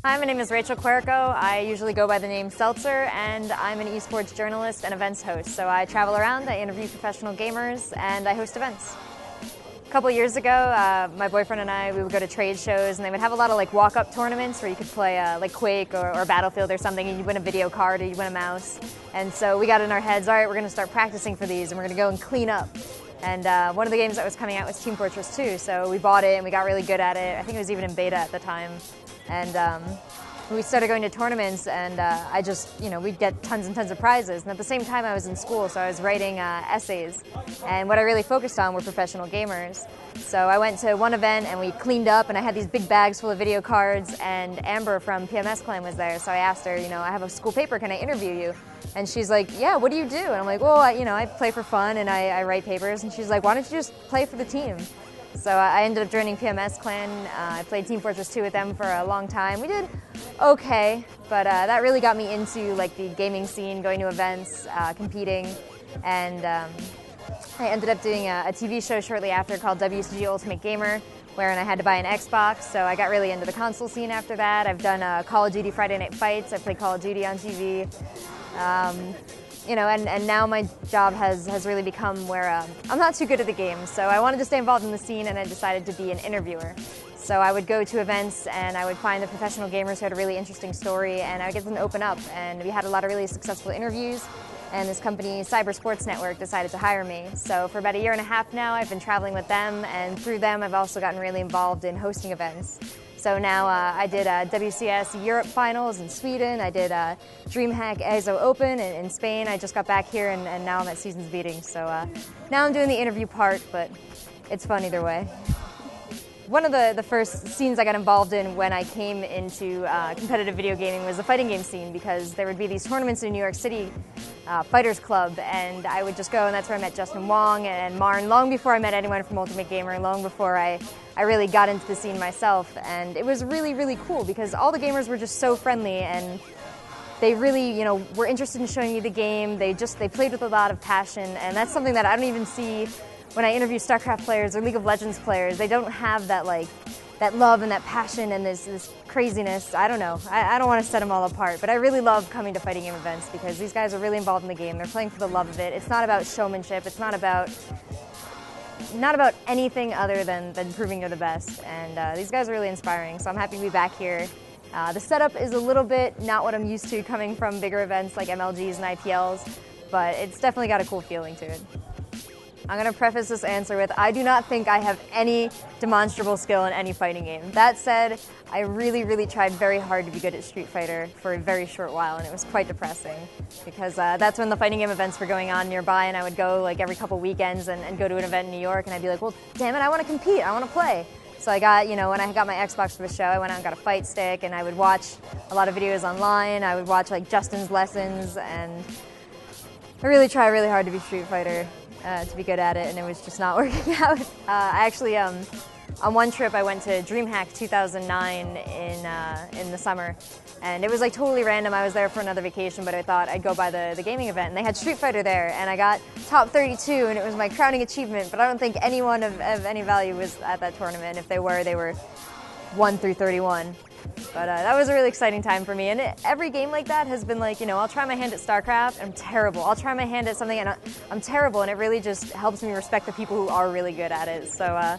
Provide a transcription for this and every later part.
Hi, my name is Rachel Quirico. I usually go by the name Seltzer, and I'm an esports journalist and events host. So I travel around, I interview professional gamers, and I host events. A couple years ago, my boyfriend and I, we would go to trade shows, and they would have a lot of like walk-up tournaments where you could play like Quake or Battlefield or something, and you'd win a video card or you'd win a mouse. And so we got in our heads, all right, we're going to start practicing for these, and we're going to go and clean up. And one of the games that was coming out was Team Fortress 2, so we bought it and we got really good at it. I think it was even in beta at the time. And we started going to tournaments, and I just, we'd get tons and tons of prizes. And at the same time, I was in school, so I was writing essays. And what I really focused on were professional gamers. So I went to one event, and we cleaned up, and I had these big bags full of video cards, and Amber from PMS Clan was there. So I asked her, I have a school paper, can I interview you? And she's like, yeah, what do you do? And I'm like, well, I play for fun, and I write papers. And she's like, why don't you just play for the team? So I ended up joining PMS Clan. I played Team Fortress 2 with them for a long time. We did okay, but that really got me into like the gaming scene, going to events, competing, and I ended up doing a TV show shortly after called WCG Ultimate Gamer, wherein I had to buy an Xbox, so I got really into the console scene after that. I've done Call of Duty Friday Night Fights. I played Call of Duty on TV. And now my job has really become where I'm not too good at the game, so I wanted to stay involved in the scene, and I decided to be an interviewer. So I would go to events, and I would find the professional gamers who had a really interesting story, and I would get them to open up, and we had a lot of really successful interviews, and this company, Cyber Sports Network, decided to hire me. So for about a year and a half now, I've been traveling with them, and through them, I've also gotten really involved in hosting events. So now I did WCS Europe Finals in Sweden. I did DreamHack EXO Open in Spain. I just got back here, and now I'm at Seasons Meeting. So now I'm doing the interview part, but it's fun either way. One of the first scenes I got involved in when I came into competitive video gaming was the fighting game scene, because there would be these tournaments in New York City, Fighters Club, and I would just go, and that's where I met Justin Wong and Marn, long before I met anyone from Ultimate Gamer, long before I really got into the scene myself. And it was really, really cool, because all the gamers were just so friendly, and they really, were interested in showing you the game. They played with a lot of passion, and that's something that I don't even see when I interview StarCraft players or League of Legends players. They don't have that that love and that passion and this craziness. I don't know. I don't want to set them all apart, but I really love coming to fighting game events because these guys are really involved in the game. They're playing for the love of it. It's not about showmanship. It's not about anything other than proving you're the best. And these guys are really inspiring, so I'm happy to be back here. The setup is a little bit not what I'm used to coming from bigger events like MLGs and IPLs, but it's definitely got a cool feeling to it. I'm going to preface this answer with, I do not think I have any demonstrable skill in any fighting game. That said, I really, really tried very hard to be good at Street Fighter for a very short while, and it was quite depressing, because that's when the fighting game events were going on nearby, and I would go like every couple weekends and go to an event in New York, and I'd be like, well, damn it, I want to compete, I want to play. So I got, when I got my Xbox for the show, I went out and got a fight stick, and I would watch a lot of videos online. I would watch like Justin's lessons, and I really tried really hard to be Street Fighter. To be good at it, and it was just not working out. I actually, on one trip, I went to DreamHack 2009 in the summer, and it was like totally random. I was there for another vacation, but I thought I'd go by the gaming event, and they had Street Fighter there, and I got top 32, and it was my crowning achievement, but I don't think anyone of any value was at that tournament. If they were 1 through 31. But that was a really exciting time for me, and every game like that has been like, I'll try my hand at StarCraft, and I'm terrible. I'll try my hand at something, and I'm terrible, and it really just helps me respect the people who are really good at it. So,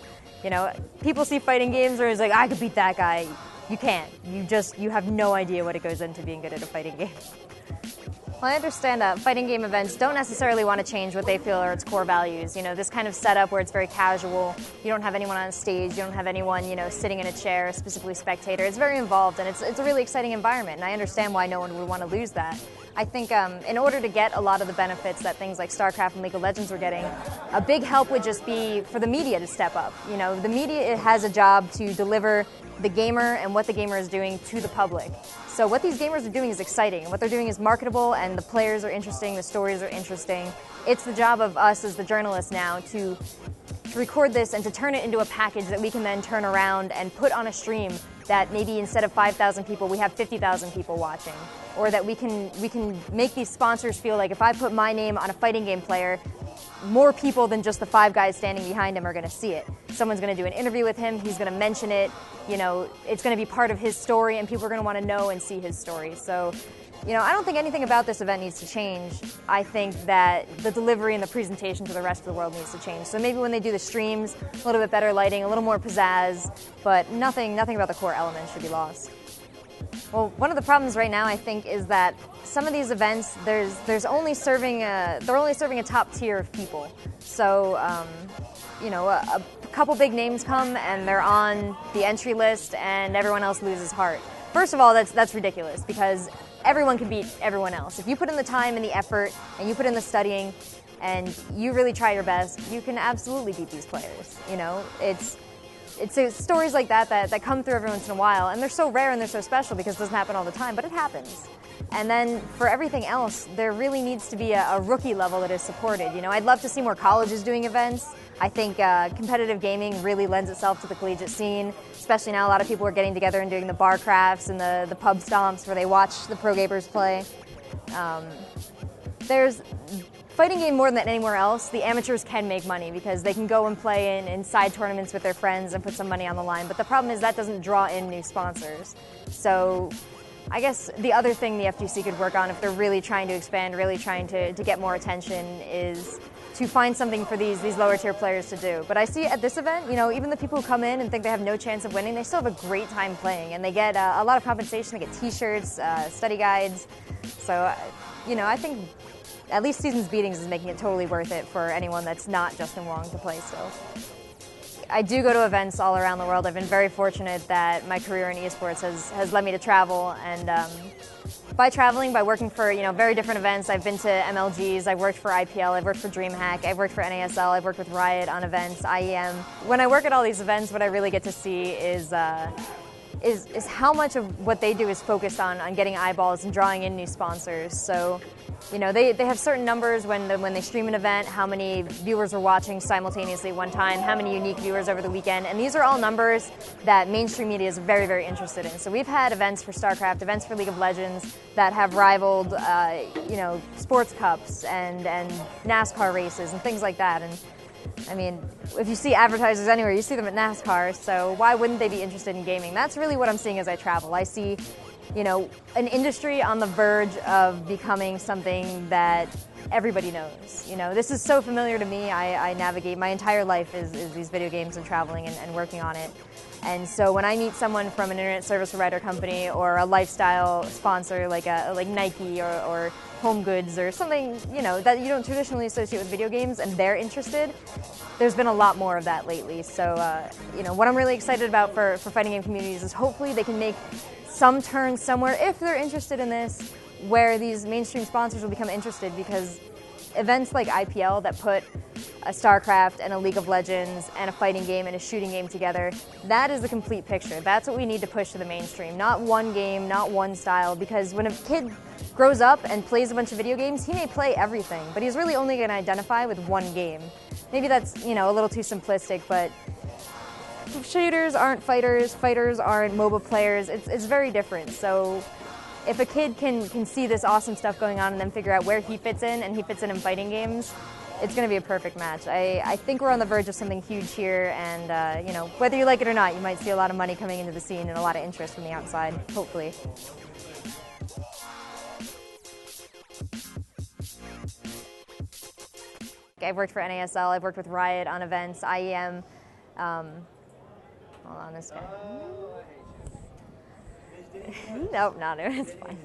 people see fighting games where it's like, I could beat that guy. You can't. You have no idea what it goes into being good at a fighting game. Well, I understand that fighting game events don't necessarily want to change what they feel are its core values. This kind of setup where it's very casual, you don't have anyone on stage, you don't have anyone, sitting in a chair, specifically spectator. It's very involved, and it's a really exciting environment, and I understand why no one would want to lose that. I think in order to get a lot of the benefits that things like StarCraft and League of Legends were getting, a big help would just be for the media to step up. The media has a job to deliver the gamer and what the gamer is doing to the public. So what these gamers are doing is exciting. What they're doing is marketable, and the players are interesting, the stories are interesting. It's the job of us as the journalists now to record this and to turn it into a package that we can then turn around and put on a stream that maybe instead of 5,000 people, we have 50,000 people watching, or that we can make these sponsors feel like if I put my name on a fighting game player, more people than just the 5 guys standing behind him are going to see it. Someone's going to do an interview with him, he's going to mention it, you know, it's going to be part of his story, and people are going to want to know and see his story. So, you know, I don't think anything about this event needs to change. I think that the delivery and the presentation to the rest of the world needs to change. So maybe when they do the streams, a little bit better lighting, a little more pizzazz, but nothing about the core elements should be lost. Well, one of the problems right now, I think, is that some of these events, they're only serving a top tier of people. So, you know, a couple big names come and they're on the entry list, and everyone else loses heart. First of all, that's ridiculous, because everyone can beat everyone else. If you put in the time and the effort, and you put in the studying, and you really try your best, you can absolutely beat these players. You know, it's stories like that come through every once in a while, and they're so rare and they're so special because it doesn't happen all the time, but it happens. And then for everything else, there really needs to be a rookie level that is supported. You know, I'd love to see more colleges doing events. I think competitive gaming really lends itself to the collegiate scene, especially now a lot of people are getting together and doing the bar crafts and the pub stomps where they watch the pro gamers play. There's fighting game more than anywhere else, the amateurs can make money because they can go and play in side tournaments with their friends and put some money on the line. But the problem is that doesn't draw in new sponsors. So I guess the other thing the FGC could work on if they're really trying to expand, really trying to get more attention, is to find something for these lower tier players to do. But I see at this event, you know, even the people who come in and think they have no chance of winning, they still have a great time playing, and they get a lot of compensation. They get t-shirts, study guides. So, you know, I think at least Seasons Beatings is making it totally worth it for anyone that's not Justin Wong to play still. I do go to events all around the world. I've been very fortunate that my career in eSports has led me to travel, and by traveling, by working for, you know, very different events. I've been to MLGs, I've worked for IPL, I've worked for DreamHack, I've worked for NASL, I've worked with Riot on events, IEM. When I work at all these events, what I really get to see is how much of what they do is focused on getting eyeballs and drawing in new sponsors. So, you know, they have certain numbers when they stream an event, how many viewers are watching simultaneously at one time, how many unique viewers over the weekend, and these are all numbers that mainstream media is very, very interested in. So we've had events for StarCraft, events for League of Legends that have rivaled, you know, sports cups and NASCAR races and things like that. And I mean, if you see advertisers anywhere, you see them at NASCAR, so why wouldn't they be interested in gaming? That's really what I'm seeing as I travel. I see, you know, an industry on the verge of becoming something that everybody knows. You know, this is so familiar to me. I navigate, my entire life is these video games and traveling and working on it. And so when I meet someone from an internet service provider company or a lifestyle sponsor like Nike or Home Goods or something, you know, that you don't traditionally associate with video games, and they're interested, there's been a lot more of that lately. So, you know, what I'm really excited about for fighting game communities is hopefully they can make some turn somewhere, if they're interested in this, where these mainstream sponsors will become interested, because events like IPL that put a StarCraft and a League of Legends and a fighting game and a shooting game together, that is the complete picture. That's what we need to push to the mainstream. Not one game, not one style, because when a kid grows up and plays a bunch of video games, he may play everything, but he's really only going to identify with one game. Maybe that's, you know, a little too simplistic, but shooters aren't fighters, fighters aren't MOBA players. It's very different. So if a kid can see this awesome stuff going on and then figure out where he fits in, and he fits in fighting games, it's going to be a perfect match. I think we're on the verge of something huge here, and you know, whether you like it or not, you might see a lot of money coming into the scene and a lot of interest from the outside, hopefully. I've worked for NASL, I've worked with Riot on events, IEM. Hold on, this guy. Nope, not it. It's fine.